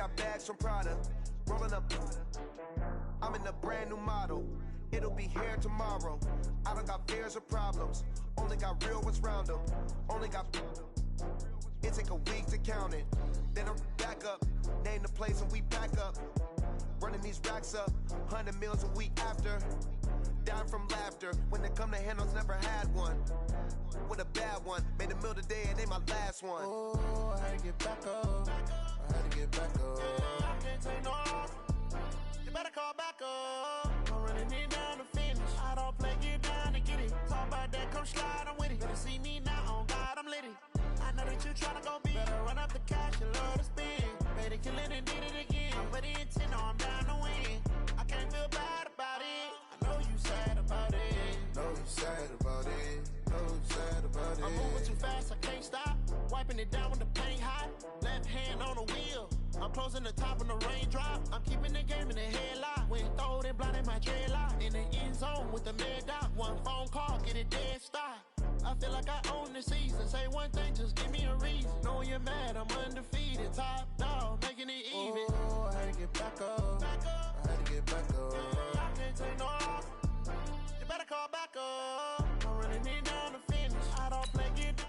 got bags from Prada, rolling up. I'm in a brand new model. It'll be here tomorrow. I don't got fears or problems. Only got real ones round them. Only got. It take a week to count it. Then I'm back up. Name the place and we back up. Running these racks up. 100 meals a week after. Dying from laughter. When they come to handles, never had one. With a bad one. Made a meal today and they my last one. Oh, I had to get back up. I had to get back up. I can't take no off. You better call back up. I'm running it down to finish. I don't play, get down to get it. Talk about that, come slide, I'm with it. Better see me now, on God, I'm lit it. I know that you tryna go big. Better run up the cash and love to spend. Made it, kill it, and did it again. I'm with the intent, no, I'm down to win. I can't feel bad about it. I know you sad about it. Know you sad about it. Know you sad about it. I'm moving too fast, I can't stop. Wiping it down when the paint hot. Left hand on the wheel. I'm closing the top when the raindrop. I'm keeping the game in the headlock. When throwed and blinded my dreadlock. In the end zone with the mad dot. One phone call, get it dead stop. I feel like I own the season. Say one thing, just give me a reason. Knowing you're mad, I'm undefeated. Top dog, making it even. Oh, I had to get back up. I had to get back up. I can't take no off. You better call back up. I'm running it down to finish. I don't play, get down.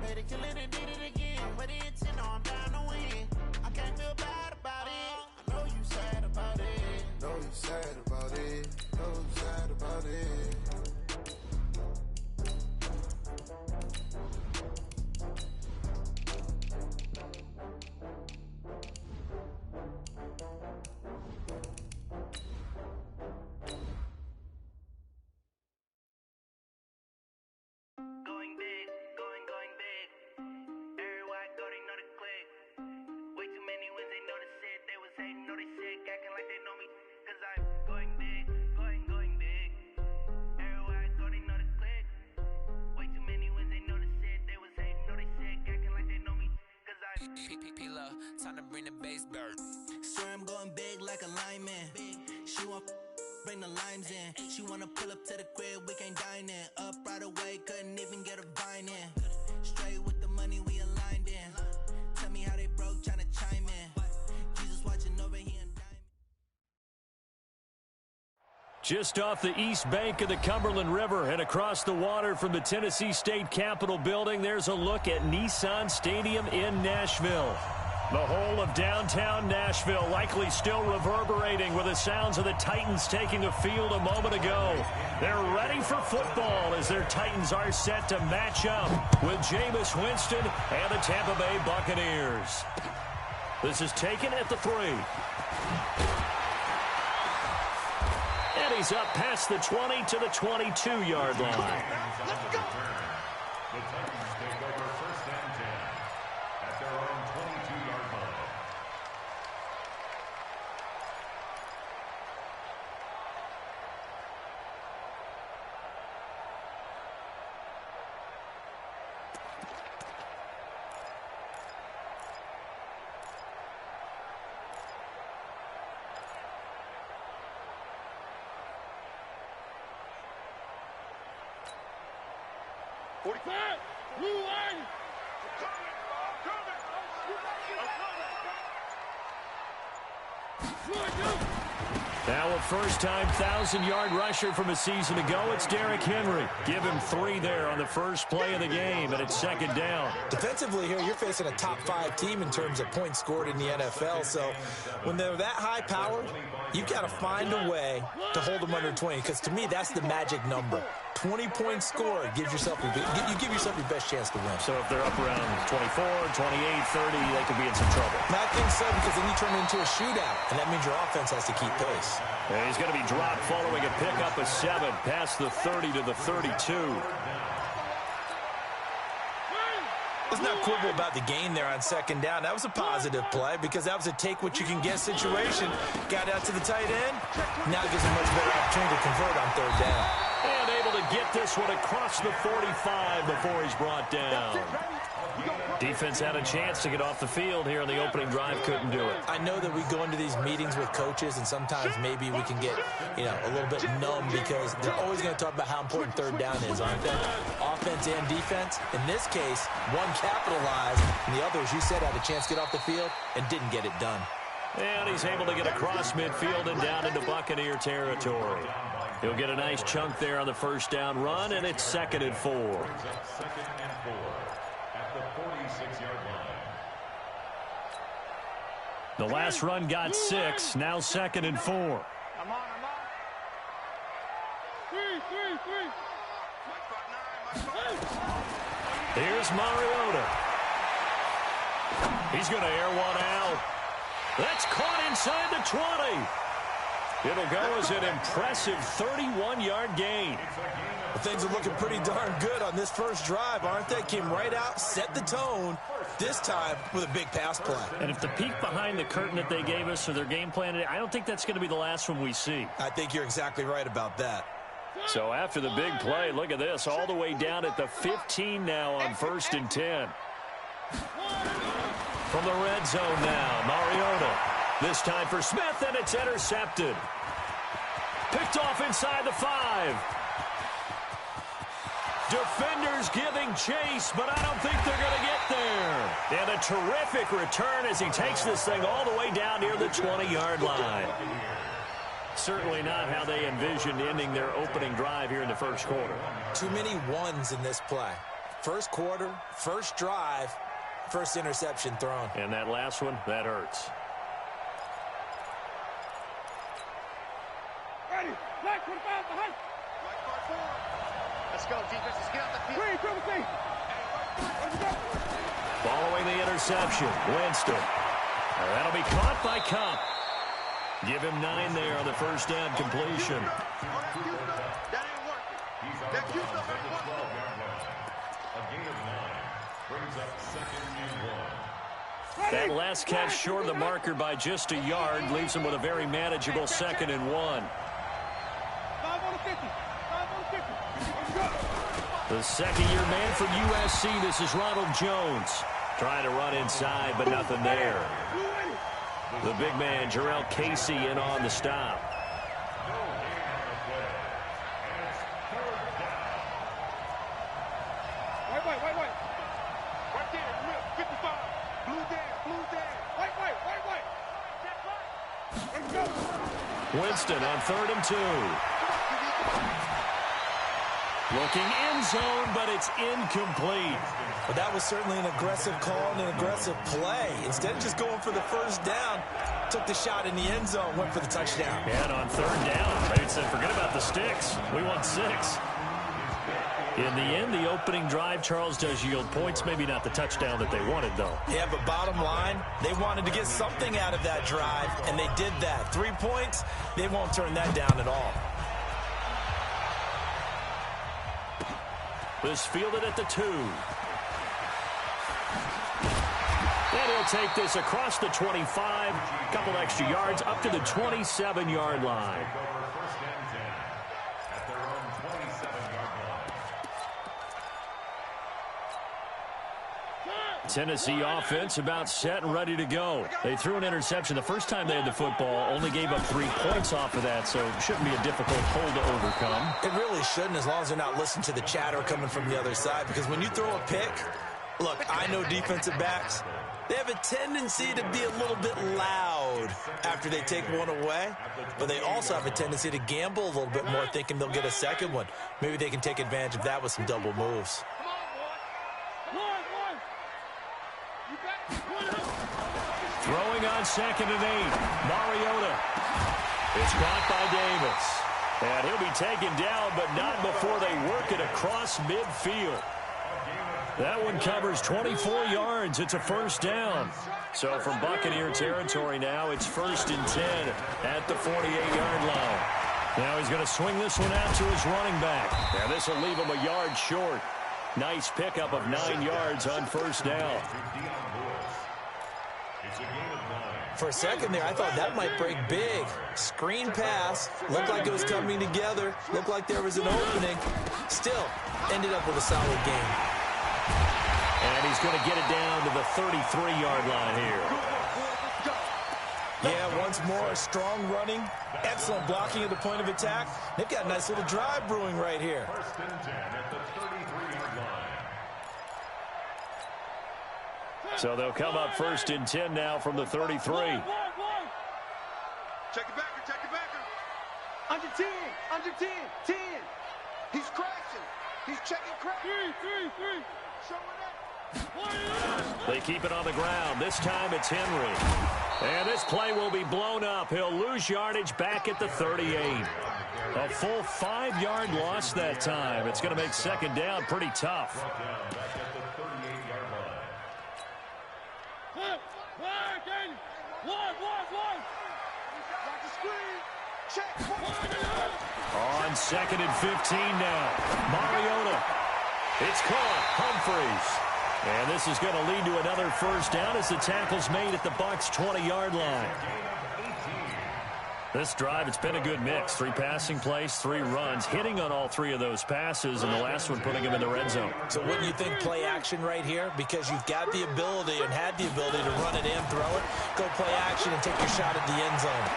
Made it, kill it, and did it again. But the intent, no, I'm down to win. I can't feel bad about it. I know you sad about it. Know you sad about it. Know you sad about it. Time to bring the bass bird. Swear I'm going big like a lineman. She want bring the limes in. She wanna pull up to the crib, we can't dine in. Up right away, couldn't even get a vine in. Straight with the money we aligned in. Tell me how they broke, tryna chime in. Jesus watching over here and dime. Just off the east bank of the Cumberland River and across the water from the Tennessee State Capitol building, there's a look at Nissan Stadium in Nashville. The whole of downtown Nashville likely still reverberating with the sounds of the Titans taking the field a moment ago. They're ready for football as their Titans are set to match up with Jameis Winston and the Tampa Bay Buccaneers. This is taken at the 3. And he's up past the 20 to the 22-yard line. Let's go. The Titans take over 1st and 10 at their own 22-yard line. Now a first-time 1,000-yard rusher from a season ago, it's Derrick Henry. Give him 3 there on the first play of the game, and it's 2nd down. Defensively here, you're facing a top-5 team in terms of points scored in the NFL, so when they're that high-powered, you've got to find a way to hold them under 20, because to me, that's the magic number. 20 points scored, you give yourself your best chance to win. So if they're up around 24, 28, 30, they could be in some trouble. I think so, because then you turn it into a shootout, and that means your offense has to keep pace. And he's going to be dropped following a pickup of 7 past the 30 to the 32. Let's not quibble about the gain there on 2nd down. That was a positive play because that was a take-what-you-can-get situation. Got out to the tight end. Now gives him much better opportunity to convert on 3rd down. And able to get this one across the 45 before he's brought down. Defense had a chance to get off the field here in the opening drive, couldn't do it. I know that we go into these meetings with coaches, and sometimes maybe we can get, a little bit numb because they're always going to talk about how important third down is, aren't they? Offense and defense. In this case, one capitalized, and the other, as you said, had a chance to get off the field and didn't get it done. And he's able to get across midfield and down into Buccaneer territory. He'll get a nice chunk there on the first down run, and it's 2nd and 4. The last run got 6, now 2nd and 4. I'm on. 3. Here's Mariota. He's going to air one out. That's caught inside the 20. It'll go as an impressive 31-yard gain. Well, things are looking pretty darn good on this first drive, aren't they? Came right out, set the tone, this time with a big pass play. And if the peek behind the curtain that they gave us or their game plan, I don't think that's going to be the last one we see. I think you're exactly right about that. So after the big play, look at this, all the way down at the 15 now on 1st and 10. From the red zone now, Mariota. This time for Smith, and it's intercepted. Picked off inside the 5. Defenders giving chase, but I don't think they're going to get there. And a terrific return as he takes this thing all the way down near the 20-yard line. Certainly not how they envisioned ending their opening drive here in the first quarter. Too many ones in this play. First quarter, first drive, first interception thrown. And that last one, that hurts. Ready. Black 25 behind. Let's go, defense. Let's get out the field. Following the interception, Winston. That'll be caught by Kupp. Give him 9 there on the first down completion. That ain't working. That cute stuff ain't working. A gain of 9 brings up 2nd and 1. That last catch short of the marker by just a yard leaves him with a very manageable 2nd and 1. 5 on the 50. 5 on the 50. Let's go. The second-year man from USC, this is Ronald Jones. Trying to run inside, but nothing there. The big man, Jarrell Casey, in on the stop. White. Right there, 55. Blue down. White. Let's go. Winston on 3rd and 2. Looking end zone, but it's incomplete. But that was certainly an aggressive call and an aggressive play. Instead of just going for the first down, took the shot in the end zone, went for the touchdown. And on 3rd down, they said, forget about the sticks. We want 6. In the end, the opening drive, Charles, does yield points. Maybe not the touchdown that they wanted, though. Yeah, but bottom line, they wanted to get something out of that drive, and they did that. 3 points, they won't turn that down at all. This fielded at the 2. And he'll take this across the 25. A couple extra yards up to the 27-yard line. Tennessee offense about set and ready to go. They threw an interception the first time they had the football, only gave up 3 points off of that, so it shouldn't be a difficult hole to overcome. It really shouldn't, as long as they're not listening to the chatter coming from the other side, because when you throw a pick, look, I know defensive backs, they have a tendency to be a little bit loud after they take one away, but they also have a tendency to gamble a little bit more, thinking they'll get a second one. Maybe they can take advantage of that with some double moves. Throwing on 2nd and 8. Mariota. It's caught by Davis. And he'll be taken down, but not before they work it across midfield. That one covers 24 yards. It's a first down. So from Buccaneer territory now, it's 1st and 10 at the 48-yard line. Now he's going to swing this one out to his running back. And this will leave him a yard short. Nice pickup of 9 yards on first down. For a second there, I thought that might break big. Screen pass. Looked like it was coming together. Looked like there was an opening. Still, ended up with a solid game. And he's going to get it down to the 33-yard line here. Yeah, once more, strong running, excellent blocking at the point of attack. They've got a nice little drive brewing right here. First and 10 at the 33-yard line. So they'll come up first and 10 now from the 33. Check it back, check it back. Under 10, under 10, 10. He's crashing. He's checking crash. 3. Showing up. They keep it on the ground. This time it's Henry. And this play will be blown up. He'll lose yardage back at the 38. A full 5-yard loss that time. It's going to make second down pretty tough. Back at the 38-yard line. On second and 15 now. Mariota. It's caught. Humphreys. And this is going to lead to another first down as the tackle's made at the Bucs' 20-yard line. This drive, it's been a good mix. 3 passing plays, 3 runs, hitting on all 3 of those passes, and the last one putting him in the red zone. So wouldn't you think play action right here? Because you've got the ability and had the ability to run it in, throw it, go play action, and take your shot at the end zone.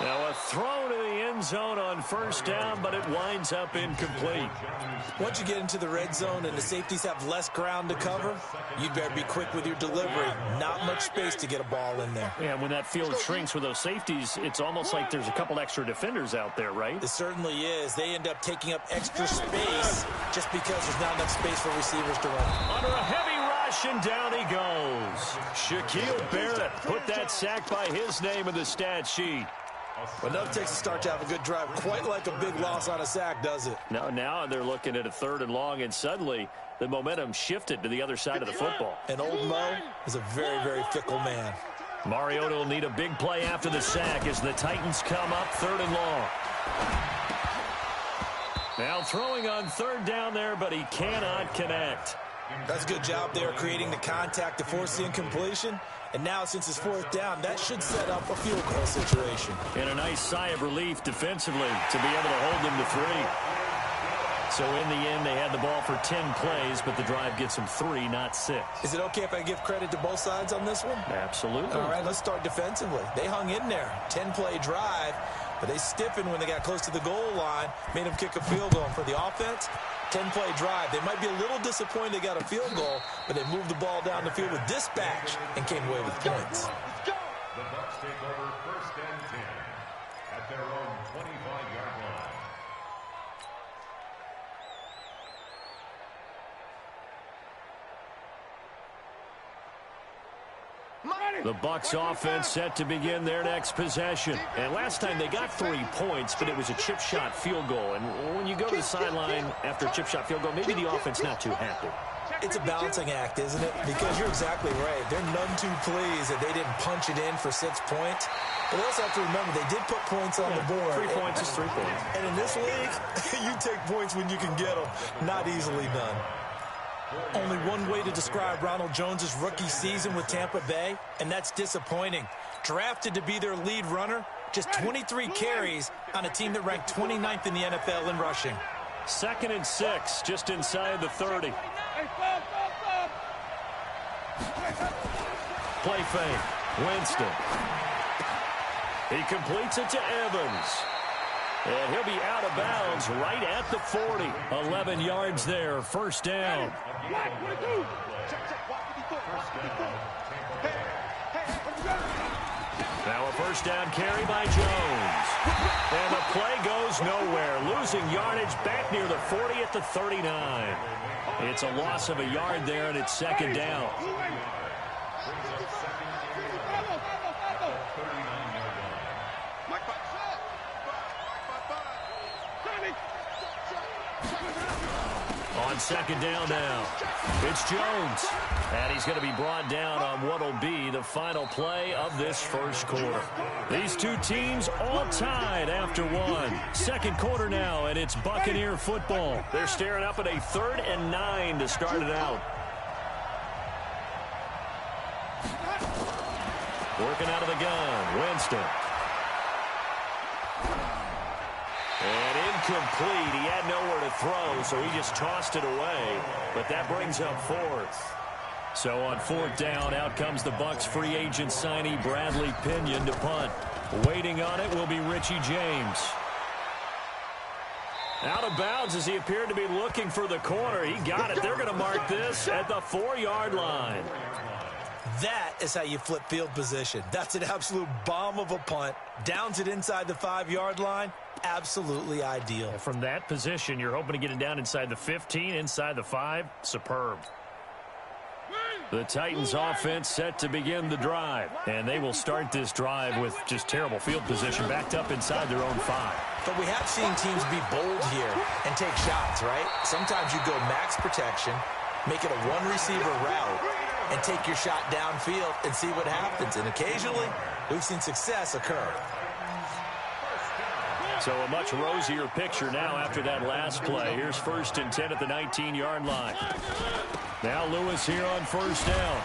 Now a throw to the end zone on first down, but it winds up incomplete. Once you get into the red zone and the safeties have less ground to cover, you'd better be quick with your delivery. Not much space to get a ball in there. Yeah, when that field shrinks with those safeties, it's almost like there's a couple extra defenders out there, right? It certainly is. They end up taking up extra space just because there's not enough space for receivers to run. Under a heavy rush, and down he goes. Shaquille Barrett put that sack by his name in the stat sheet. But enough takes a start to have a good drive. Quite like a big loss on a sack, does it? Now they're looking at a 3rd and long, and suddenly the momentum shifted to the other side of the football. And old Mo is a very, very fickle man. Mariota will need a big play after the sack as the Titans come up 3rd and long. Now throwing on 3rd down there, but he cannot connect. That's a good job there creating the contact to force the incompletion. And now, since it's 4th down, that should set up a field goal situation. And a nice sigh of relief defensively to be able to hold them to 3. So in the end, they had the ball for 10 plays, but the drive gets them 3, not 6. Is it okay if I give credit to both sides on this one? Absolutely. All right, let's start defensively. They hung in there. 10-play drive, but they stiffened when they got close to the goal line, made them kick a field goal. For the offense, 10-play drive. They might be a little disappointed they got a field goal, but they moved the ball down the field with dispatch and came away with points. The Bucs take over first and 10 at their own 25-yard line. The Bucs offense set to begin their next possession. And last time they got 3 points, but it was a chip shot field goal. And when you go to the sideline after a chip shot field goal, maybe the offense not too happy. It's a balancing act, isn't it? Because you're exactly right. They're none too pleased that they didn't punch it in for 6 points. But they also have to remember they did put points on the board. 3 points is 3 points. And in this league, you take points when you can get them. Not easily done. Only one way to describe Ronald Jones's rookie season with Tampa Bay, and that's disappointing. Drafted to be their lead runner, just 23 carries on a team that ranked 29th in the NFL in rushing. 2nd and 6, just inside the 30. Play fake. Winston. He completes it to Evans. And he'll be out of bounds right at the 40. 11 yards there, first down. Now a first down carry by Jones. And the play goes nowhere. Losing yardage back near the 40 at the 39. It's a loss of a yard there, and it's second down. On second down now, it's Jones. And he's going to be brought down on what will be the final play of this first quarter. These two teams all tied after one. Second quarter now, and it's Buccaneer football. They're staring up at a 3rd and 9 to start it out. Working out of the gun, Winston. And incomplete. He had nowhere to throw. throw, so he just tossed it away. But that brings up fourth. So on fourth down, out comes the Bucs free agent signee Bradley Pinion to punt. Waiting on it will be Richie James. Out of bounds as he appeared to be looking for the corner. He got it. They're going to mark this at the 4-yard line. That is how you flip field position. That's an absolute bomb of a punt. Downs it inside the 5-yard line. Absolutely ideal. From that position, you're hoping to get it down inside the 15, inside the 5. Superb. The Titans offense set to begin the drive. And they will start this drive with just terrible field position backed up inside their own 5. But we have seen teams be bold here and take shots, right? Sometimes you go max protection, make it a one-receiver route, and take your shot downfield and see what happens. And occasionally, we've seen success occur. So a much rosier picture now after that last play. Here's 1st and 10 at the 19-yard line. Now Lewis here on first down.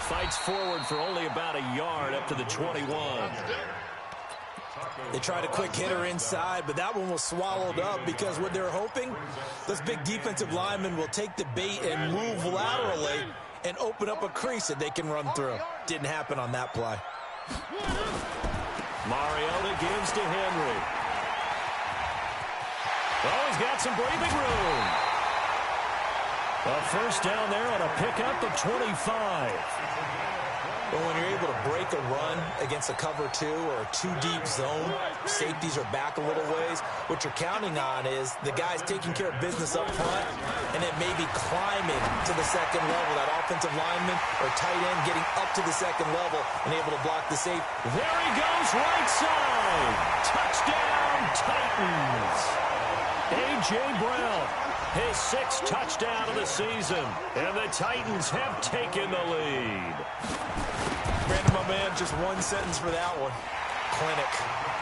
Fights forward for only about a yard up to the 21. They tried a quick hitter inside, but that one was swallowed up because what they're hoping, those big defensive linemen will take the bait and move laterally and open up a crease that they can run through. Didn't happen on that play. Mariota gives to Henry. Oh, he's got some breathing room. A first down there on a pickup of 25. But when you're able to break a run against a cover 2 or a 2-deep zone, safeties are back a little ways. What you're counting on is the guys taking care of business up front and then maybe climbing to the second level. That offensive lineman or tight end getting up to the second level and able to block the safety. There he goes, right side. Touchdown, Titans. A.J. Brown, his 6th touchdown of the season. And the Titans have taken the lead. Brandon, my man, just one sentence for that one. Clinic.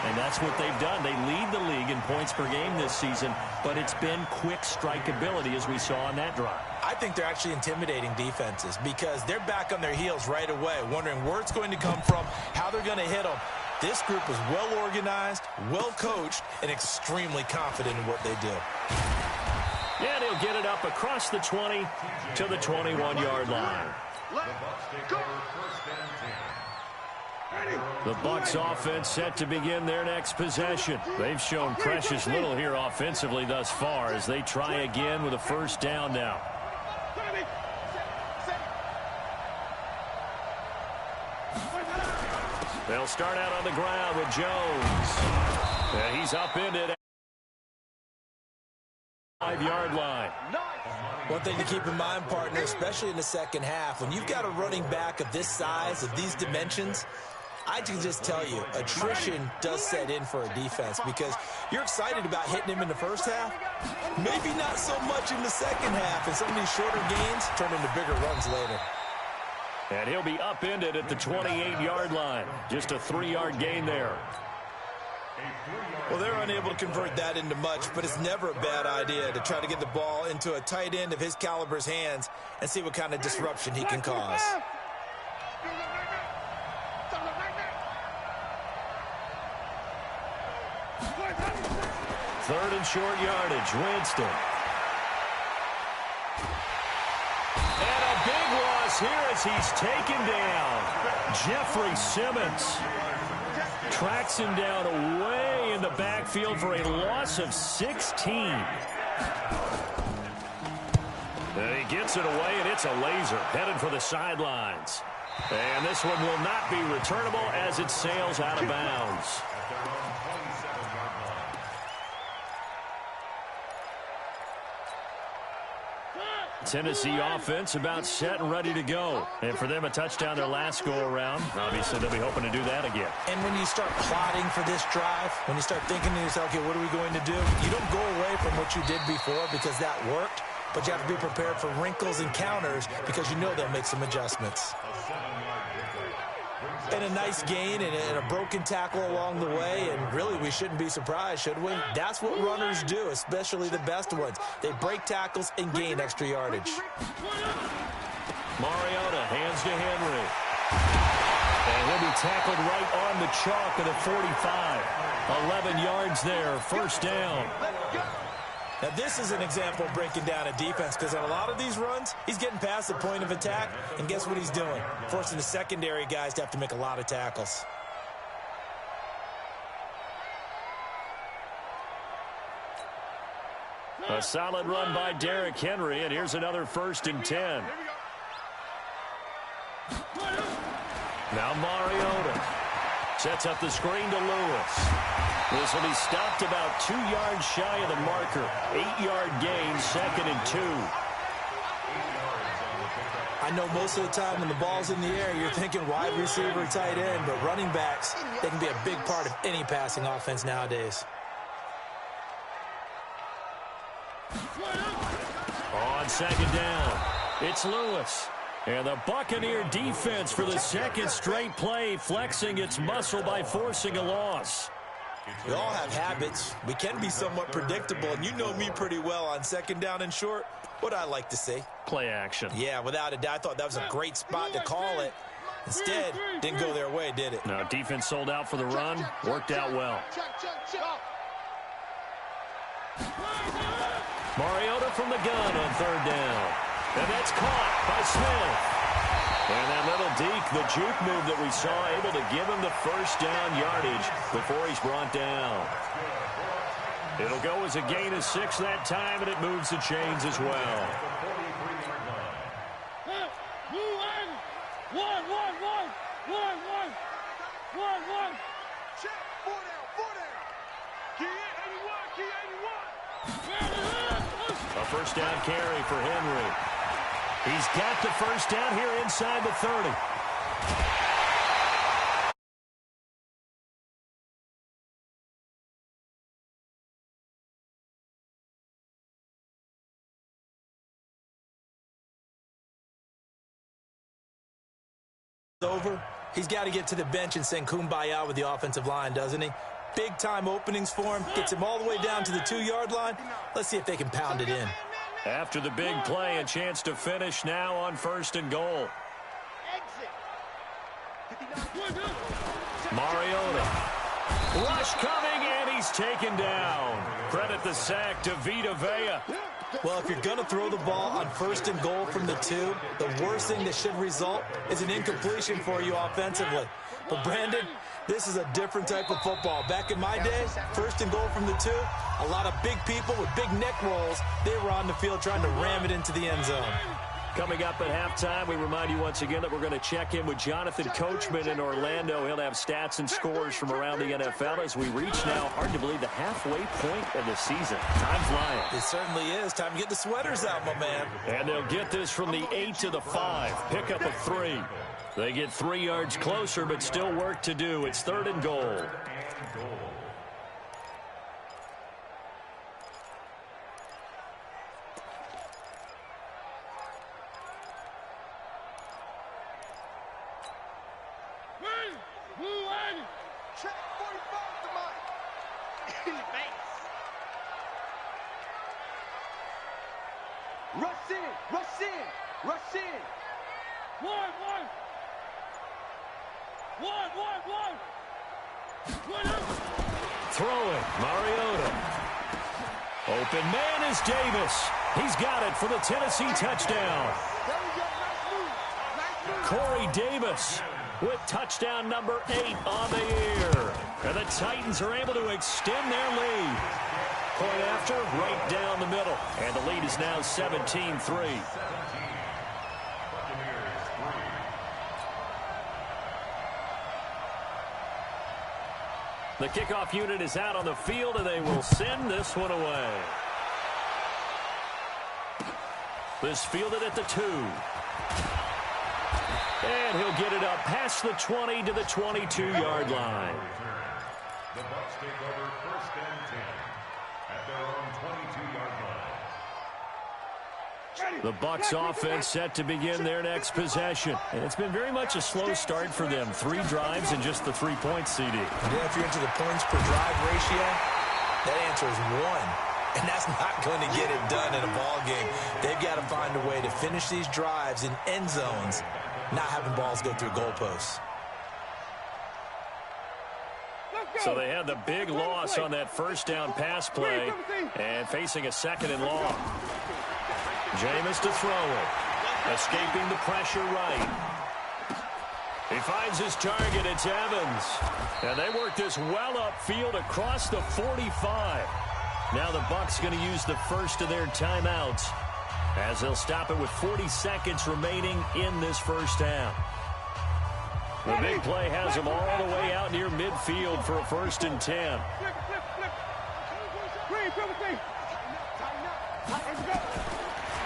And that's what they've done. They lead the league in points per game this season, but it's been quick strikeability as we saw on that drive. I think they're actually intimidating defenses because they're back on their heels right away, wondering where it's going to come from, how they're going to hit them. This group is well organized, well coached, and extremely confident in what they do. And he'll get it up across the 20 to the 21-yard line. The Bucs offense set to begin their next possession. They've shown precious little here offensively thus far as they try again with a first down now. They'll start out on the ground with Jones. And he's upended at the 5-yard line. One thing to keep in mind, partner, especially in the second half, when you've got a running back of this size, of these dimensions, I can just tell you, attrition does set in for a defense because you're excited about hitting him in the first half, maybe not so much in the second half, and some of these shorter gains turn into bigger runs later. And he'll be upended at the 28-yard line. Just a 3-yard gain there. Well, they're unable to convert that into much, but it's never a bad idea to try to get the ball into a tight end of his caliber's hands and see what kind of disruption he can cause. Third and short yardage, Winston. And a big loss here as he's taken down. Jeffrey Simmons tracks him down away in the backfield for a loss of 16. And he gets it away, and it's a laser headed for the sidelines. And this one will not be returnable as it sails out of bounds. Tennessee offense about set and ready to go. And for them, a touchdown their last go-around. Obviously, they'll be hoping to do that again. And when you start plotting for this drive, when you start thinking to yourself, okay, what are we going to do? You don't go away from what you did before because that worked, but you have to be prepared for wrinkles and counters because you know they'll make some adjustments. And a nice gain and a broken tackle along the way, and really we shouldn't be surprised, should we? That's what runners do, especially the best ones. They break tackles and gain extra yardage. Mariota hands to Henry. And he'll be tackled right on the chalk of the 45. 11 yards there, first down. Now, this is an example of breaking down a defense because on a lot of these runs, he's getting past the point of attack, and guess what he's doing? Forcing the secondary guys to have to make a lot of tackles. A solid run by Derrick Henry, and here's another 1st and 10. Now Mariota sets up the screen to Lewis. This will be stopped about 2 yards shy of the marker. 8-yard gain, 2nd and 2. I know most of the time when the ball's in the air, you're thinking wide receiver, tight end, but running backs, they can be a big part of any passing offense nowadays. On 2nd down, it's Lewis. And the Buccaneer defense for the 2nd straight play, flexing its muscle by forcing a loss. We all have habits. We can be somewhat predictable, and you know me pretty well on 2nd down and short. What I like to see? Play action. Yeah, without a doubt. I thought that was a great spot to call it. Instead, didn't go their way, did it? No, defense sold out for the run. Worked out well. Mariota from the gun on 3rd down. And that's caught by Smith. And that little deke, the juke move that we saw, able to give him the 1st down yardage before he's brought down. It'll go as a gain of 6 that time, and it moves the chains as well. A 1st down carry for Henry. He's got the 1st down here inside the 30. Over. He's got to get to the bench and send Kumbaya with the offensive line, doesn't he? Big-time openings for him. Gets him all the way down to the 2-yard line. Let's see if they can pound it in. After the big play, a chance to finish now on 1st and goal. Mariota. Rush coming, and he's taken down. Credit the sack to Vita Vea. Well, if you're going to throw the ball on 1st and goal from the 2, the worst thing that should result is an incompletion for you offensively. But, Brandon, this is a different type of football. Back in my day, 1st and goal from the 2, a lot of big people with big neck rolls, they were on the field trying to ram it into the end zone. Coming up at halftime, we remind you once again that we're going to check in with Jonathan Coachman in Orlando. He'll have stats and scores from around the NFL as we reach now, hard to believe, the halfway point of the season. Time flying. It certainly is. Time to get the sweaters out, my man. And they'll get this from the 8 to the 5. Pickup of 3. They get 3 yards closer, but still work to do. It's 3rd and goal. Throwing, Mariota. Open man is Davis. He's got it for the Tennessee touchdown. Corey Davis with touchdown number 8 on the year. And the Titans are able to extend their lead. Point after, right down the middle. And the lead is now 17-3. The kickoff unit is out on the field, and they will send this one away. This fielded at the 2. And he'll get it up past the 20 to the 22-yard line. The Bucs take over 1st and 10 at their own 22-yard line. The Bucs offense set to begin their next possession. And it's been very much a slow start for them. 3 drives and just the 3 points, CD. Yeah, if you're into the points per drive ratio, that answer is 1. And that's not going to get it done in a ball game. They've got to find a way to finish these drives in end zones, not having balls go through goalposts. So they had the big loss on that first down pass play and facing a second and long. Jameis to throw it. Escaping the pressure right. He finds his target. It's Evans. And they work this well upfield across the 45. Now the Bucs going to use the first of their timeouts as they'll stop it with 40 seconds remaining in this first half. The big play has them all the way out near midfield for a 1st and 10.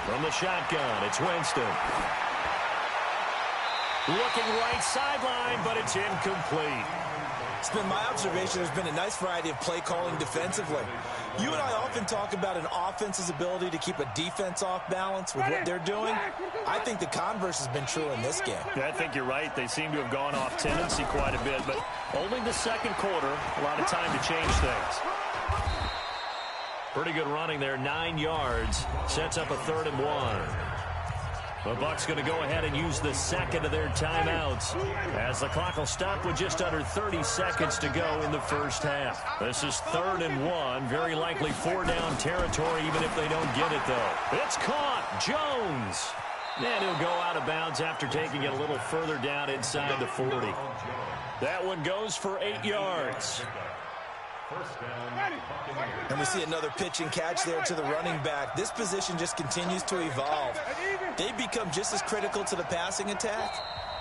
From the shotgun, it's Winston. Looking right sideline, but it's incomplete. It's been my observation there's been a nice variety of play calling defensively. You and I often talk about an offense's ability to keep a defense off balance with what they're doing. I think the converse has been true in this game. Yeah, I think you're right. They seem to have gone off tendency quite a bit, but only the second quarter, a lot of time to change things. Pretty good running there, 9 yards. Sets up a 3rd and 1. The Bucs going to go ahead and use the second of their timeouts as the clock will stop with just under 30 seconds to go in the first half. This is 3rd and 1, very likely 4-down territory even if they don't get it, though. It's caught. Jones. And he'll go out of bounds after taking it a little further down inside the 40. That one goes for 8 yards. And we see another pitch and catch there to the running back. This position just continues to evolve. They become just as critical to the passing attack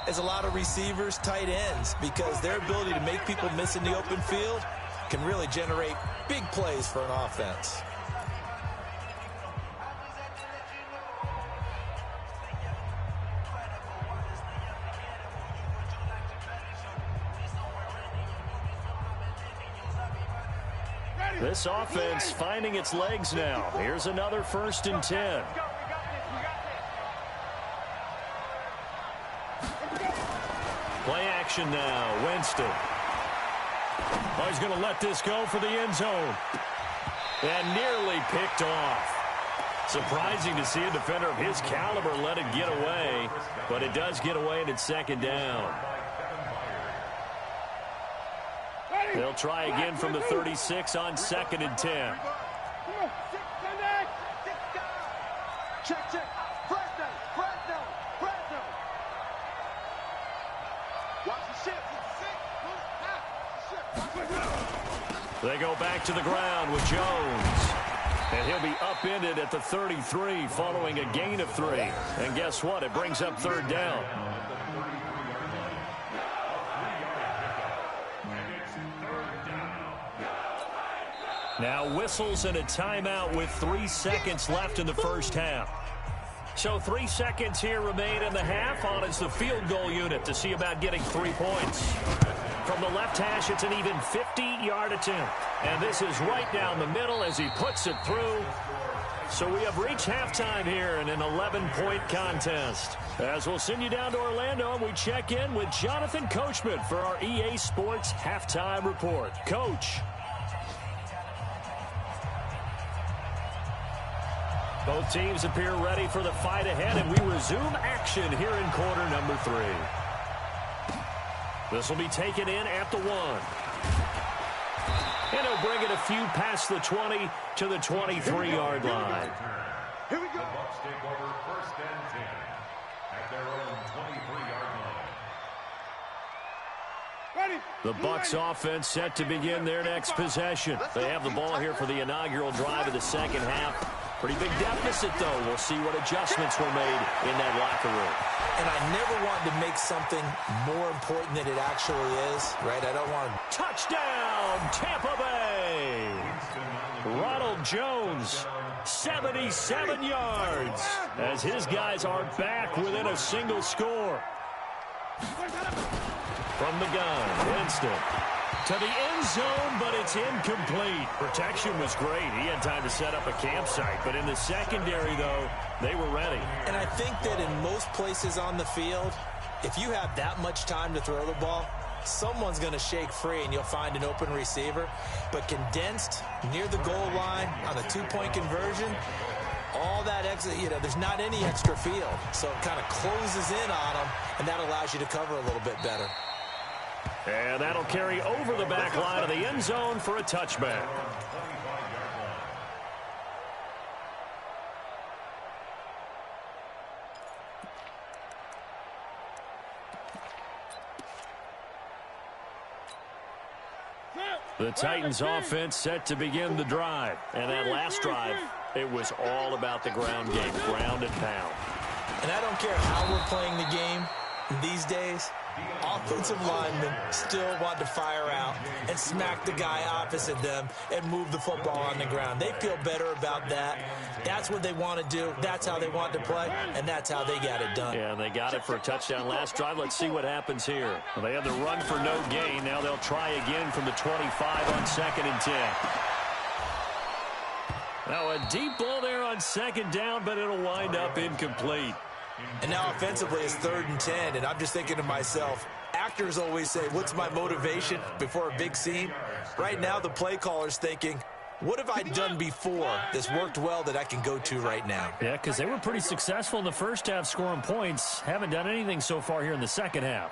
as a lot of receivers, tight ends, because their ability to make people miss in the open field can really generate big plays for an offense. This offense finding its legs now. Here's another 1st and 10. Play action now. Winston. Oh, he's going to let this go for the end zone. And nearly picked off. Surprising to see a defender of his caliber let it get away. But it does get away and it's 2nd down. They'll try again from the 36 on 2nd and 10. Check. Press down. Watch the shift. They go back to the ground with Jones. And he'll be upended at the 33 following a gain of 3. And guess what? It brings up 3rd down. Now whistles and a timeout with 3 seconds left in the first half. So 3 seconds here remain in the half. On is the field goal unit to see about getting 3 points. From the left hash, it's an even 50-yard attempt. And this is right down the middle as he puts it through. So we have reached halftime here in an 11-point contest. As we'll send you down to Orlando, and we check in with Jonathan Coachman for our EA Sports Halftime Report. Coach. Both teams appear ready for the fight ahead, and we resume action here in quarter number 3. This will be taken in at the 1. And he'll bring it a few past the 20 to the 23-yard line. Here we go. The Bucs take over 1st and 10 at their own 23-yard line. The Bucs offense set to begin their next possession. They have the ball here for the inaugural drive of the second half. Pretty big deficit, though. We'll see what adjustments were made in that locker room. And I never want to make something more important than it actually is, right? I don't want to... Touchdown, Tampa Bay! Ronald Jones, 77 yards, as his guys are back within a single score. From the gun, Winston. To the end zone, but it's incomplete. Protection was great. He had time to set up a campsite. But in the secondary, though, they were ready. And I think that in most places on the field, if you have that much time to throw the ball, someone's going to shake free and you'll find an open receiver. But condensed near the goal line on a 2-point conversion, all that extra, there's not any extra field. So it kind of closes in on them, and that allows you to cover a little bit better. And that'll carry over the back line of the end zone for a touchback. The Titans offense set to begin the drive. And that last drive, it was all about the ground game, ground and pound. And I don't care how we're playing the game these days, offensive linemen still want to fire out and smack the guy opposite them and move the football on the ground. They feel better about that. That's what they want to do. That's how they want to play, and that's how they got it done. Yeah, and they got it for a touchdown last drive. Let's see what happens here. Well, they had the run for no gain. Now they'll try again from the 25 on 2nd and 10. Now a deep ball there on 2nd down, but it'll wind up incomplete. And now offensively it's 3rd and 10, and I'm just thinking to myself, actors always say, what's my motivation before a big scene? Right now the play caller's thinking, what have I done before that's worked well that I can go to right now? Yeah, because they were pretty successful in the first half scoring points. Haven't done anything so far here in the second half.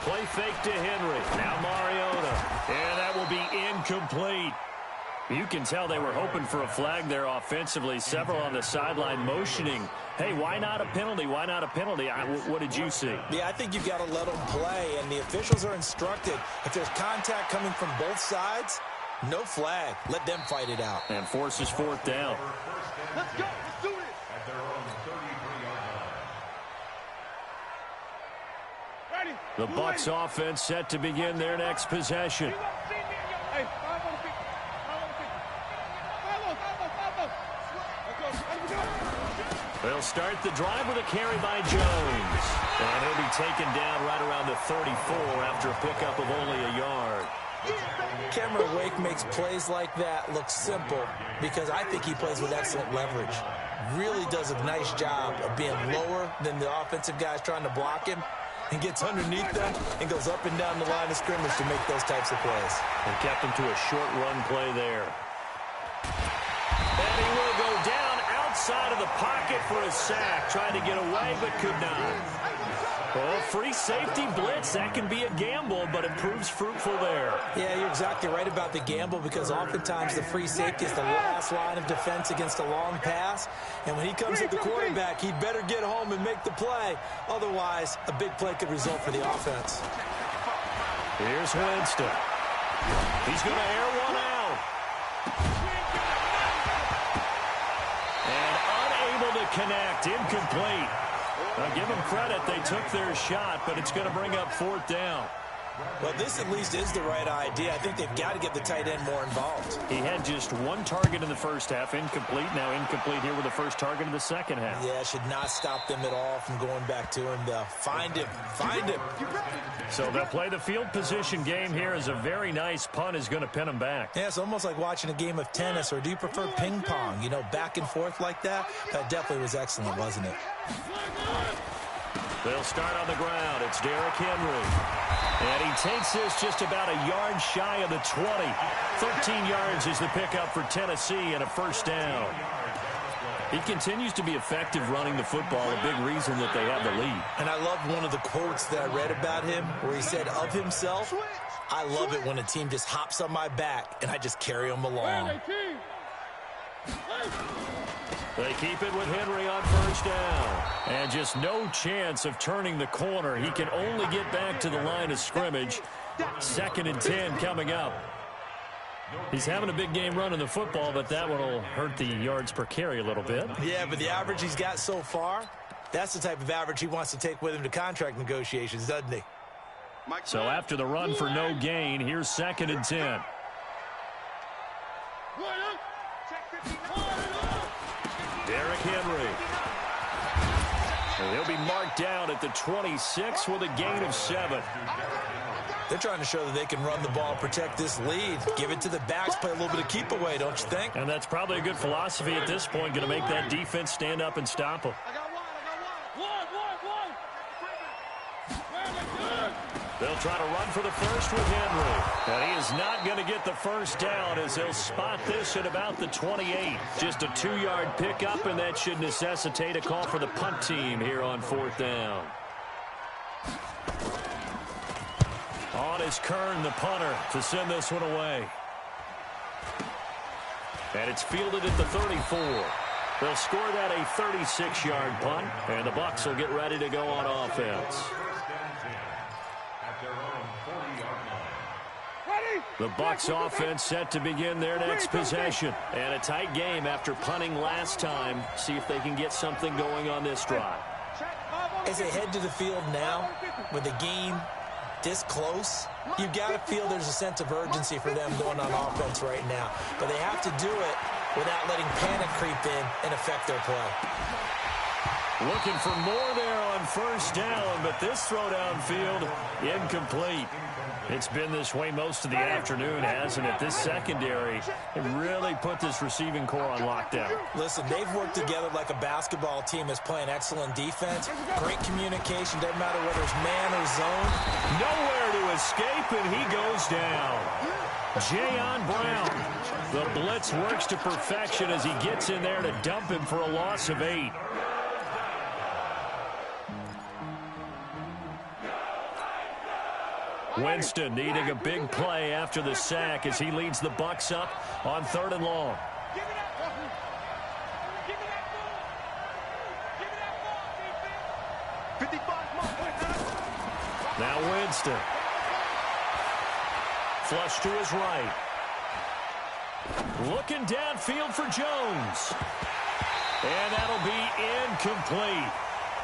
Play fake to Henry. Now Mariota. And that will be incomplete. You can tell they were hoping for a flag there offensively. Several on the sideline motioning. Hey, why not a penalty? Why not a penalty? What did you see? Yeah, I think you've got to let them play, and the officials are instructed. If there's contact coming from both sides, no flag. Let them fight it out. And forces 4th down. Let's go. Let's do this. At their own 33-yard line. Ready. The Bucs offense set to begin their next possession. Hey, 5 on the feet. 5 on the feet. 5 on. They'll start the drive with a carry by Jones. And he'll be taken down right around the 34 after a pickup of only a yard. Cameron Wake makes plays like that look simple because I think he plays with excellent leverage. Really does a nice job of being lower than the offensive guys trying to block him and gets underneath them and goes up and down the line of scrimmage to make those types of plays. And kept him to a short run play there. And he will go down outside of the pocket for a sack. Trying to get away, but could not. Oh, free safety blitz. That can be a gamble, but it proves fruitful there. Yeah, you're exactly right about the gamble because oftentimes the free safety is the last line of defense against a long pass. And when he comes at the quarterback, he'd better get home and make the play. Otherwise, a big play could result for the offense. Here's Winston. He's going to air one out. And unable to connect. Incomplete. Now, give them credit. They took their shot, but it's going to bring up 4th down. Well, this at least is the right idea. I think they've got to get the tight end more involved. He had just 1 target in the first half, incomplete. Now incomplete here with the first target in the second half. Yeah, it should not stop them at all from going back to him. Find him. Find him. So they'll play the field position game here as a very nice punt is going to pin them back. Yeah, it's almost like watching a game of tennis, or do you prefer ping pong? You know, back and forth like that? That definitely was excellent, wasn't it? They'll start on the ground. It's Derrick Henry. And he takes this just about a yard shy of the 20. 13 yards is the pickup for Tennessee and a first down. He continues to be effective running the football, a big reason that they have the lead. And I love one of the quotes that I read about him where he said of himself, I love it when a team just hops on my back and I just carry them along. They keep it with Henry on first down. And just no chance of turning the corner. He can only get back to the line of scrimmage. 2nd and 10 coming up. He's having a big game running the football, but that one will hurt the yards per carry a little bit. Yeah, but the average he's got so far, that's the type of average he wants to take with him to contract negotiations, doesn't he? So after the run for no gain, here's 2nd and 10. Derrick Henry. And he'll be marked down at the 26 with a gain of 7. They're trying to show that they can run the ball, protect this lead, give it to the backs, play a little bit of keep away, don't you think? And that's probably a good philosophy at this point, going to make that defense stand up and stop them. They'll try to run for the first with Henry. And he is not going to get the first down as they'll spot this at about the 28. Just a 2-yard pickup, and that should necessitate a call for the punt team here on 4th down. is Kern, the punter, to send this one away. And it's fielded at the 34. They'll score that a 36-yard punt, and the Bucs will get ready to go on offense. The Bucs offense set to begin their next possession. And a tight game after punting last time. See if they can get something going on this drive. As they head to the field now, with the game this close, you've got to feel there's a sense of urgency for them going on offense right now. But they have to do it without letting panic creep in and affect their play. Looking for more there on first down, but this throw downfield incomplete. It's been this way most of the afternoon, hasn't it? This secondary really put this receiving core on lockdown. Listen, they've worked together like a basketball team that's playing excellent defense. Great communication, doesn't matter whether it's man or zone. Nowhere to escape, and he goes down. Jayon Brown. The blitz works to perfection as he gets in there to dump him for a loss of 8. Winston needing a big play after the sack as he leads the Bucs up on 3rd and long. Now Winston. Flush to his right. Looking downfield for Jones. And that'll be incomplete.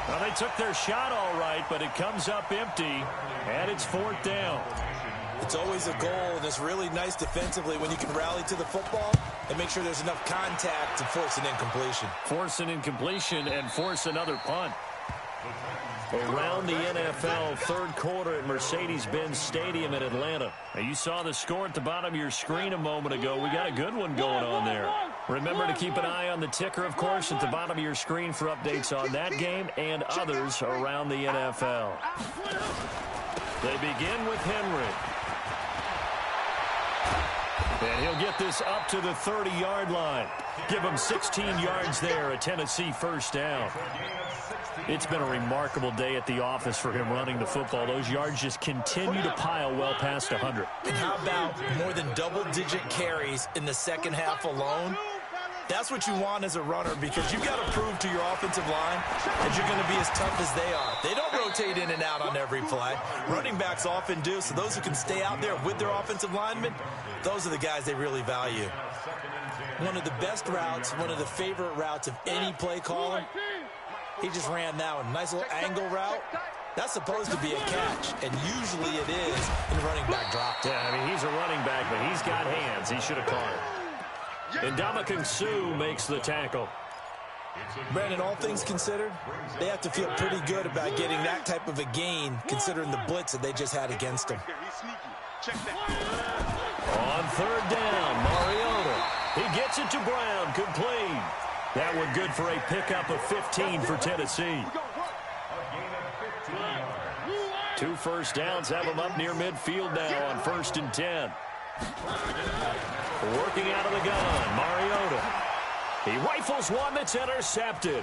Well, they took their shot all right, but it comes up empty, and it's 4th down. It's always a goal, and it's really nice defensively when you can rally to the football and make sure there's enough contact to force an incompletion. Force an incompletion and force another punt. Around the NFL, 3rd quarter at Mercedes-Benz Stadium in Atlanta. Now, you saw the score at the bottom of your screen a moment ago. We got a good one going on there. Remember to keep an eye on the ticker, of course, at the bottom of your screen for updates on that game and others around the NFL. They begin with Henry. And he'll get this up to the 30-yard line. Give him 16 yards there, a Tennessee first down. It's been a remarkable day at the office for him running the football. Those yards just continue to pile well past 100. And how about more than double-digit carries in the second half alone? That's what you want as a runner, because you've got to prove to your offensive line that you're going to be as tough as they are. They don't rotate in and out on every play. Running backs often do, so those who can stay out there with their offensive linemen, those are the guys they really value. One of the best routes, one of the favorite routes of any play caller, he just ran that one. Nice little angle route. That's supposed to be a catch, and usually it is in running back drop. Yeah, I mean, he's a running back, but he's got hands. He should have caught it. And Ndamukong Suh makes the tackle. Brandon, all things considered, they have to feel pretty good about getting that type of a gain, considering the blitz that they just had against them. On 3rd down, Mariota. He gets it to Brown, complete. That one good for a pickup of 15 for Tennessee. 2 first downs have them up near midfield now on 1st and 10. Working out of the gun, Mariota. He rifles one that's intercepted.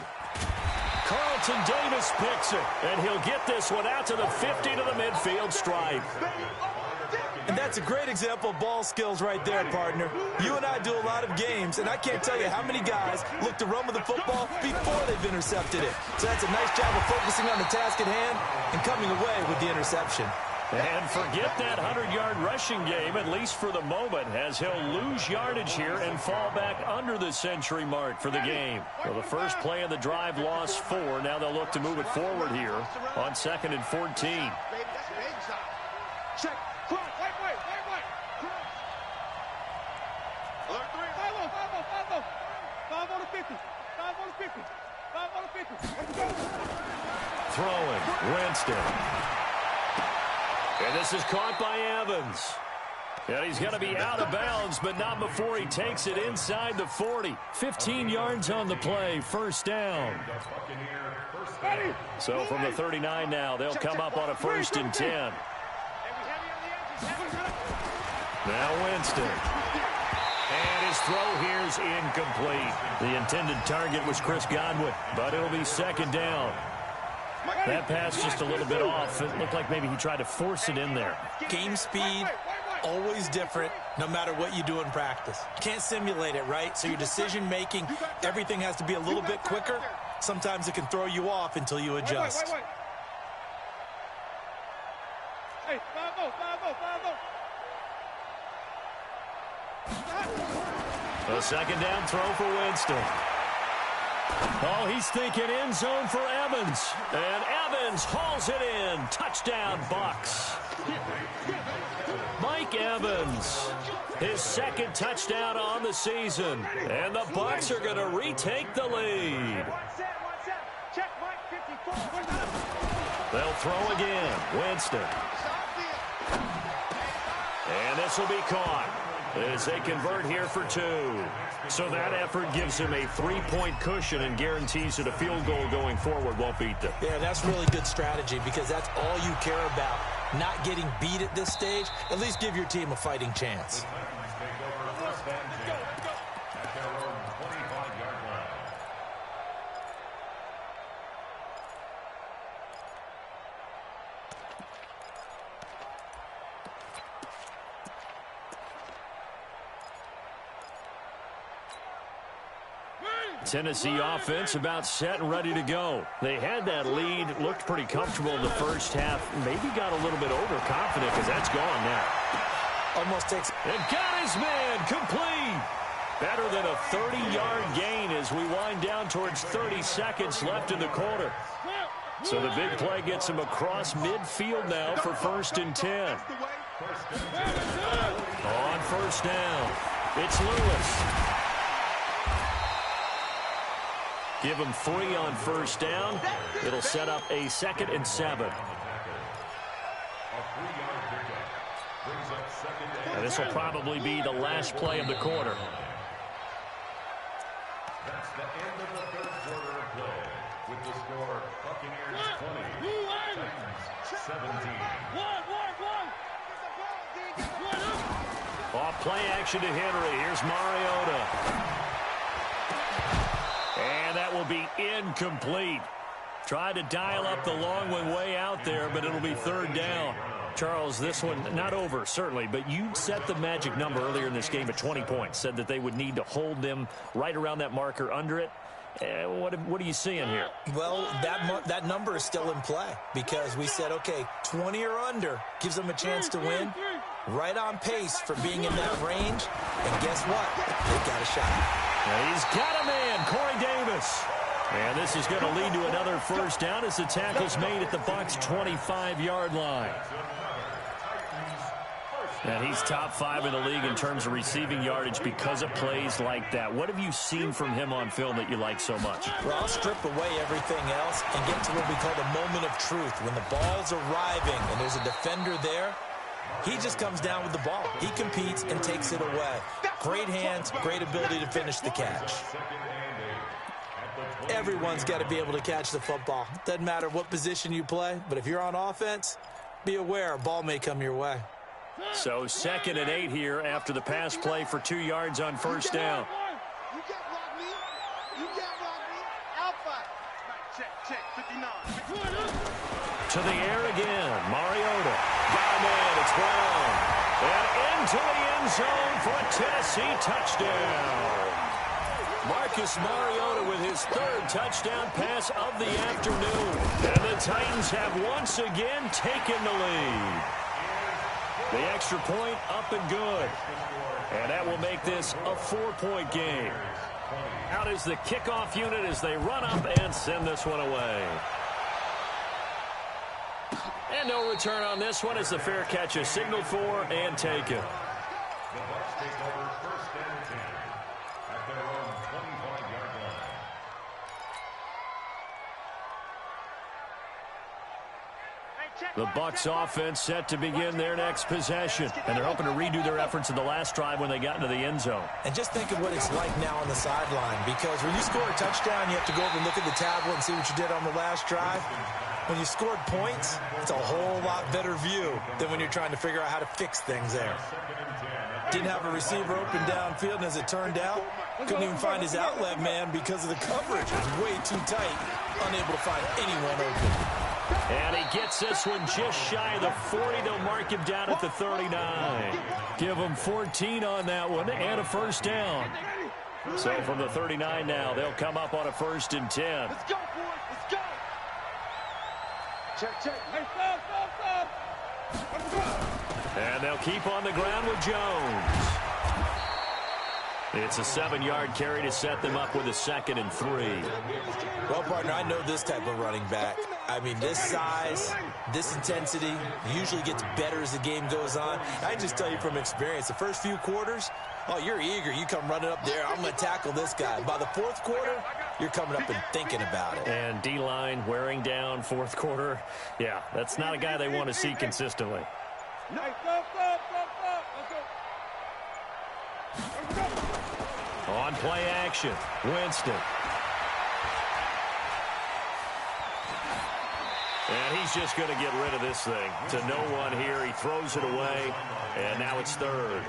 Carlton Davis picks it, and he'll get this one out to the 50 to the midfield stripe. And that's a great example of ball skills right there, partner. You and I do a lot of games, and I can't tell you how many guys look to run with the football before they've intercepted it. So that's a nice job of focusing on the task at hand and coming away with the interception. And forget that 100-yard rushing game, at least for the moment, as he'll lose yardage here and fall back under the century mark for the game. Well, the first play of the drive lost 4. Now they'll look to move it forward here on 2nd and 14. Check. Cross. Wait. Alert 3. 5 on the 50. 5 on the 50. 5 on the 50. Let's go. Throwing. Winston. And this is caught by Evans. And he's going to be out of bounds, but not before he takes it inside the 40. 15 yards on the play, first down. So from the 39 now, they'll come up on a 1st and 10. Now Winston. And his throw here is incomplete. The intended target was Chris Godwin, but it'll be 2nd down. That pass just a little bit off. It looked like maybe he tried to force it in there. Game speed, always different, no matter what you do in practice. You can't simulate it, right? So your decision-making, everything has to be a little bit quicker. Sometimes it can throw you off until you adjust. Hey, 5-0. A second down throw for Winston. Oh, he's thinking end zone for Evans. And Evans hauls it in. Touchdown, Bucs. Mike Evans, his second touchdown on the season. And the Bucs are going to retake the lead. They'll throw again. Winston. And this will be caught as they convert here for 2. So that effort gives him a 3-point cushion and guarantees that a field goal going forward won't beat them. Yeah, that's really good strategy because that's all you care about. Not getting beat at this stage. At least give your team a fighting chance. Tennessee offense about set and ready to go. They had that lead, looked pretty comfortable in the first half, maybe got a little bit overconfident because that's gone now. Almost takes... And got his man complete. Better than a 30-yard gain as we wind down towards 30 seconds left in the quarter. So the big play gets him across midfield now for 1st and 10. On first down, it's Lewis. Give him 3 on first down. It'll set up a 2nd and 7. And this will probably be the last play of the quarter. That's the end of the third quarter of play. With the score, Buccaneers 20, Titans 17. Off play action to Henry. Here's Mariota. And that will be incomplete. Tried to dial up the long one way out there, but it'll be 3rd down. Charles, this one not over, certainly, but you set the magic number earlier in this game at 20 points. Said that they would need to hold them right around that marker under it. What are you seeing here? Well, that number is still in play because we said, okay, 20 or under gives them a chance to win. Right on pace for being in that range. And guess what? They've got a shot. And he's got a man, Corey Davis. And this is going to lead to another first down as the tackle's made at the Bucs' 25-yard line. And he's top 5 in the league in terms of receiving yardage because of plays like that. What have you seen from him on film that you like so much? Well, I'll strip away everything else and get to what we call the moment of truth. When the ball's arriving and there's a defender there, he just comes down with the ball. He competes and takes it away. Great hands, great ability to finish the catch. Everyone's got to be able to catch the football. Doesn't matter what position you play, but if you're on offense, be aware a ball may come your way. So 2nd and 8 here after the pass play for 2 yards on first down. You can't block me. You can't block me. Alpha. Check, 59. To the air again. Mariota. Got a man. It's Brown. And into the end zone for a Tennessee touchdown. Marcus Mariota with his 3rd touchdown pass of the afternoon. And the Titans have once again taken the lead. The extra point up and good. And that will make this a 4-point game. Out is the kickoff unit as they run up and send this one away. And no return on this one as the fair catch is signaled for and taken. The Bucs take over 1st and 10 at their own 25-yard line. The Bucs offense set to begin their next possession. And they're hoping to redo their efforts in the last drive when they got into the end zone. And just think of what it's like now on the sideline, because when you score a touchdown, you have to go over and look at the tablet and see what you did on the last drive. When you scored points, it's a whole lot better view than when you're trying to figure out how to fix things there. Didn't have a receiver open downfield, and as it turned out, couldn't even find his outlet man because of the coverage. It was way too tight, unable to find anyone open. And he gets this one just shy of the 40. They'll mark him down at the 39. Give him 14 on that one and a first down. So from the 39 now, they'll come up on a 1st and 10. Let's go, boys. Let's go. Check, check. Hey, stop. Let's go. And they'll keep on the ground with Jones. It's a 7-yard carry to set them up with a 2nd and 3. Well, partner, I know this type of running back. I mean, this size, this intensity usually gets better as the game goes on. I just tell you from experience, the first few quarters, oh, you're eager. You come running up there, I'm going to tackle this guy. By the 4th quarter, you're coming up and thinking about it. And D-line wearing down 4th quarter. Yeah, that's not a guy they want to see consistently. On play action, Winston. And he's just going to get rid of this thing. To no one here. He throws it away, and now it's 3rd.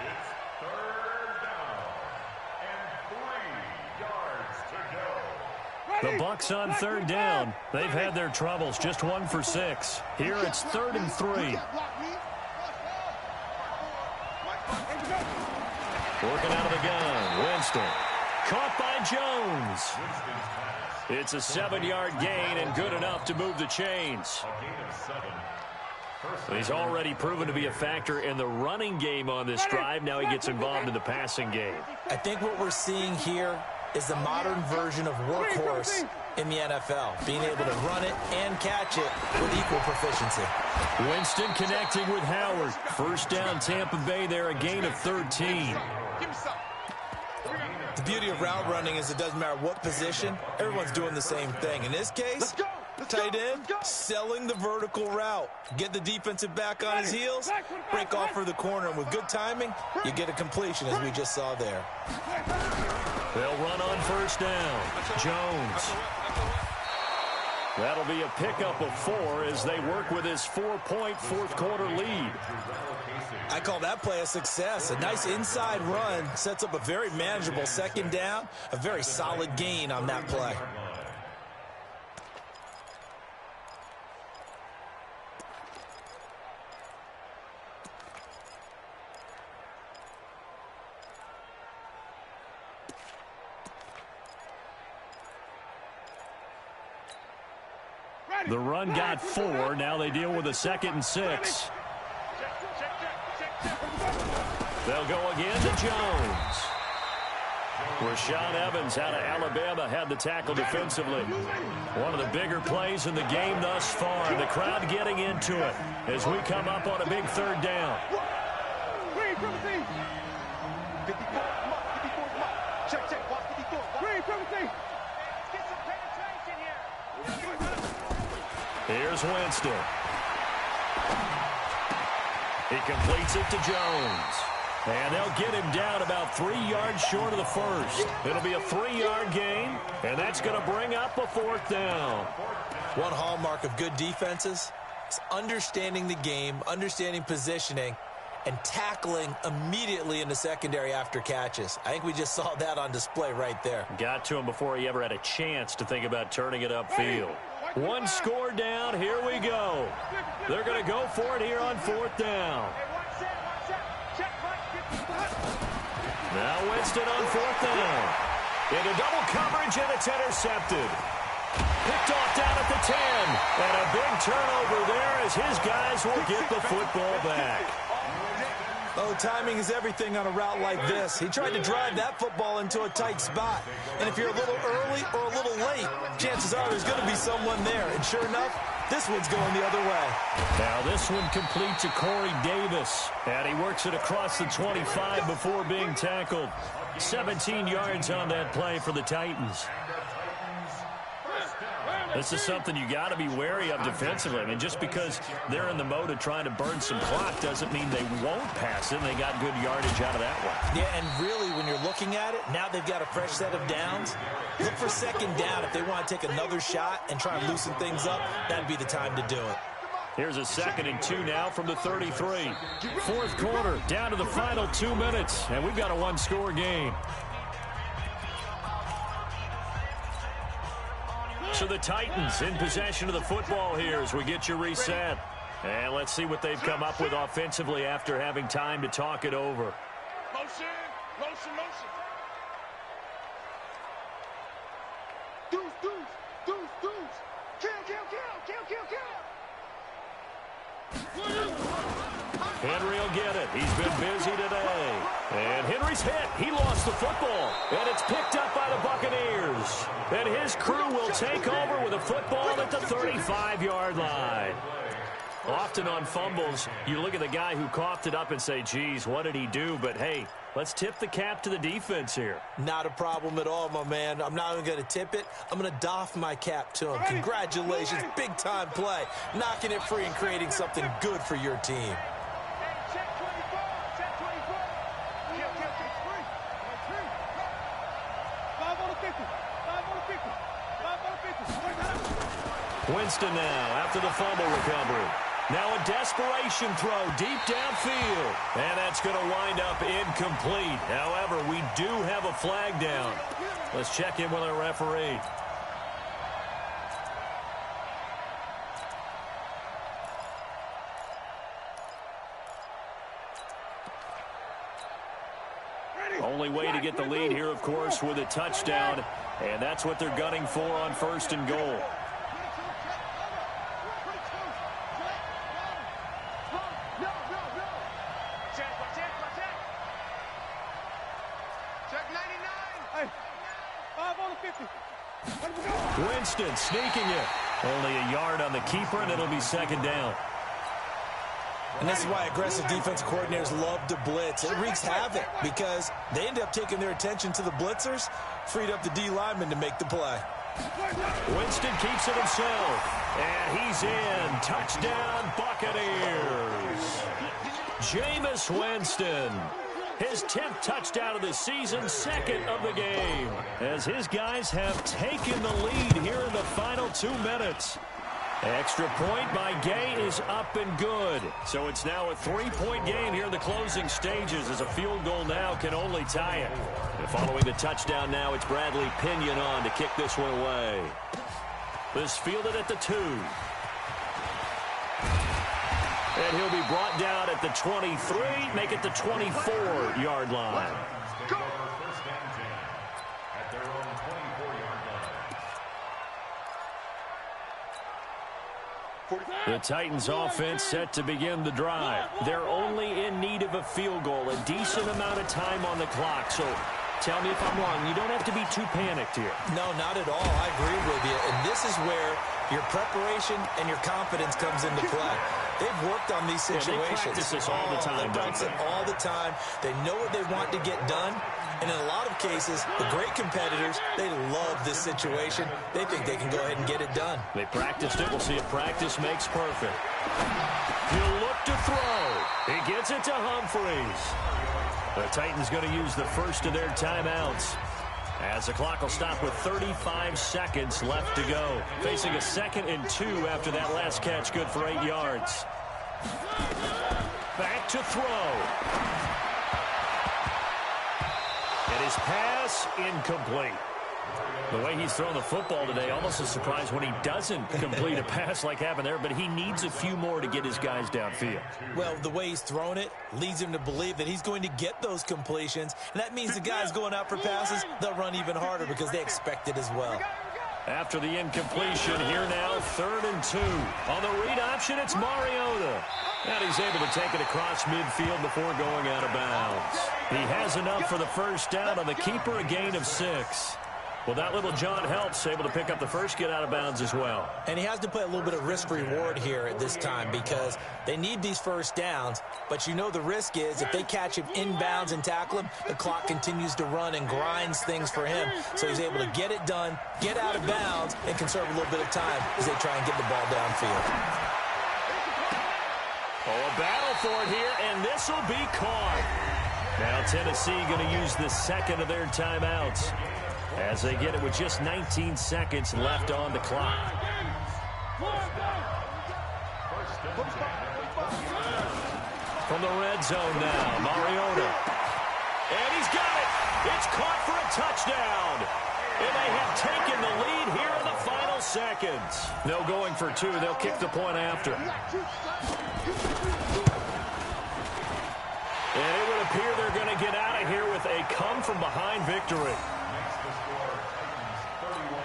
It's 3rd down and 3 yards to go. The Bucks on 3rd down. They've had their troubles, just 1 for 6. Here it's 3rd and 3. Working out of the gun, Winston. Caught by Jones. It's a 7-yard gain and good enough to move the chains. A gain of 7. He's already proven to be a factor in the running game on this drive. Now he gets involved in the passing game. I think what we're seeing here is the modern version of workhorse in the NFL, being able to run it and catch it with equal proficiency. Winston connecting with Howard. 1st down, Tampa Bay there, a gain of 13. The beauty of route running is it doesn't matter what position, everyone's doing the same thing. In this case, tight end, selling the vertical route. Get the defensive back on his heels, break off for the corner, and with good timing, you get a completion as we just saw there. They'll run on 1st down. Jones. That'll be a pickup of 4 as they work with his 4-point 4th quarter lead. I call that play a success. A nice inside run sets up a very manageable 2nd down, a very solid gain on that play. The run got 4. Now they deal with a 2nd and 6. They'll go again to Jones. Rashaan Evans out of Alabama had the tackle defensively. One of the bigger plays in the game thus far. The crowd getting into it as we come up on a big 3rd down. Here's Winston. He completes it to Jones. And they'll get him down about 3 yards short of the 1st. It'll be a 3-yard gain, and that's going to bring up a 4th down. One hallmark of good defenses is understanding the game, understanding positioning, and tackling immediately in the secondary after catches. I think we just saw that on display right there. Got to him before he ever had a chance to think about turning it upfield. 1 score down. Here we go. They're going to go for it here on 4th down. Now Winston on 4th down. Into double coverage, and it's intercepted. Picked off down at the 10. And a big turnover there as his guys will get the football back. Oh, timing is everything on a route like this. He tried to drive that football into a tight spot. And if you're a little early or a little late, chances are there's going to be someone there. And sure enough, this one's going the other way. Now this one complete to Corey Davis. And he works it across the 25 before being tackled. 17 yards on that play for the Titans. This is something you got to be wary of defensively. I mean, just because they're in the mode of trying to burn some clock doesn't mean they won't pass it. They got good yardage out of that one. Yeah, and really, when you're looking at it, now they've got a fresh set of downs. Look for 2nd down. If they want to take another shot and try and loosen things up, that'd be the time to do it. Here's a 2nd and 2 now from the 33. Fourth quarter, down to the final 2 minutes, and we've got a one-score game. So the Titans in possession of the football here as we get you reset. And let's see what they've come up with offensively after having time to talk it over. Motion, motion, motion. Deuce, deuce, deuce, deuce. Kill, kill, kill, kill, kill, kill. Henry will get it. He's been busy today. And Henry's hit. He lost the football. And it's picked up by the Buccaneers. And his crew will take over with a football at the 35-yard line. Often on fumbles, you look at the guy who coughed it up and say, geez, what did he do? But, hey, let's tip the cap to the defense here. Not a problem at all, my man. I'm not even going to tip it. I'm going to doff my cap to him. Congratulations, big-time play. Knocking it free and creating something good for your team. Check 24, check 24. Kill, kill, kill. 5 on the 50, 5 on the 50, 5 on the 50. Winston now after the fumble recovery. Now a desperation throw deep downfield. And that's going to wind up incomplete. However, we do have a flag down. Let's check in with our referee. Only way to get the lead here, of course, with a touchdown. And that's what they're gunning for on 1st and goal. Winston sneaking it. Only a yard on the keeper, and it'll be 2nd down. And this is why aggressive defensive coordinators love to blitz. It wreaks havoc because they end up taking their attention to the blitzers, freed up the D lineman to make the play. Winston keeps it himself, and he's in. Touchdown, Buccaneers. Jameis Winston. His 10th touchdown of the season, 2nd of the game, as his guys have taken the lead here in the final 2 minutes. Extra point by Gay is up and good. So it's now a 3-point game here in the closing stages as a field goal now can only tie it. And following the touchdown now, it's Bradley Pinion on to kick this one away. This fielded at the 2. And he'll be brought down at the 23, make it the 24-yard line. The Titans offense set to begin the drive. They're only in need of a field goal, a decent amount of time on the clock. So tell me if I'm wrong. You don't have to be too panicked here. No, not at all. I agree with you. And this is where your preparation and your confidence comes into play. They've worked on these situations. They practice this all the time. They practice it all the time. They know what they want to get done. And in a lot of cases, the great competitors, they love this situation. They think they can go ahead and get it done. They practiced it. We'll see if practice makes perfect. He'll look to throw. He gets it to Humphries. The Titans going to use the first of their timeouts, as the clock will stop with 35 seconds left to go. Facing a 2nd and 2 after that last catch, good for 8 yards. Back to throw. And his pass incomplete. The way he's thrown the football today, almost a surprise when he doesn't complete a pass like happened there, but he needs a few more to get his guys downfield. Well, the way he's thrown it leads him to believe that he's going to get those completions, and that means the guys going out for passes, they'll run even harder because they expect it as well. After the incompletion, here now, 3rd and 2. On the read option, it's Mariota. And he's able to take it across midfield before going out of bounds. He has enough for the first down on the keeper, a gain of 6. Well, that little John helps, able to pick up the first, get out of bounds as well. And he has to play a little bit of risk-reward here at this time because they need these first downs. But you know the risk is if they catch him inbounds and tackle him, the clock continues to run and grinds things for him. So he's able to get it done, get out of bounds, and conserve a little bit of time as they try and get the ball downfield. Oh, a battle for it here, and this will be caught. Now Tennessee going to use the 2nd of their timeouts, as they get it with just 19 seconds left on the clock. From the red zone now, Mariota. And he's got it. It's caught for a touchdown. And they have taken the lead here in the final seconds. No going for two. They'll kick the point after. And it would appear they're going to get out of here with a come-from-behind victory. Makes the score Titans 31,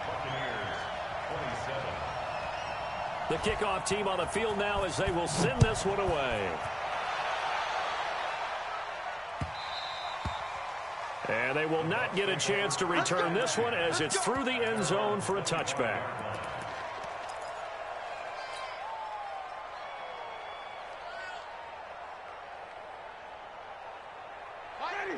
Buccaneers 27. The kickoff team on the field now as they will send this one away. And they will not get a chance to return this one as it's through the end zone for a touchback.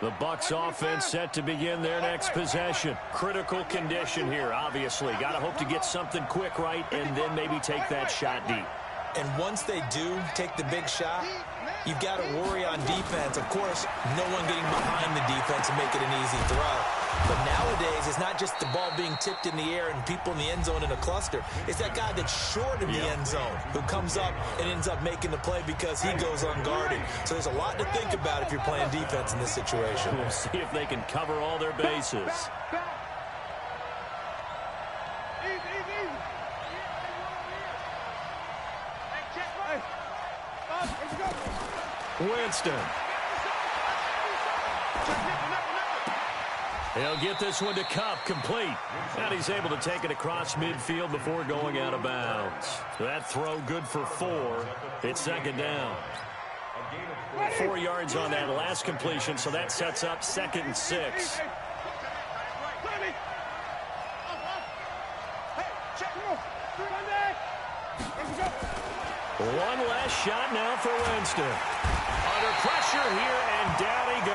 The Bucs offense set to begin their next possession. Critical condition here, obviously. Got to hope to get something quick right and then maybe take that shot deep. And once they do take the big shot, you've got to worry on defense. Of course, no one getting behind the defense and make it an easy throw. But nowadays, it's not just the ball being tipped in the air and people in the end zone in a cluster. It's that guy that's short in the end zone who comes up and ends up making the play because he goes unguarded. So there's a lot to think about if you're playing defense in this situation. We'll see if they can cover all their bases. Winston. He'll get this one to Kupp, complete. And he's able to take it across midfield before going out of bounds. That throw good for 4. It's second down. 4 yards on that last completion, so that sets up 2nd and 6. One last shot now for Winston. Under pressure here, and down he goes.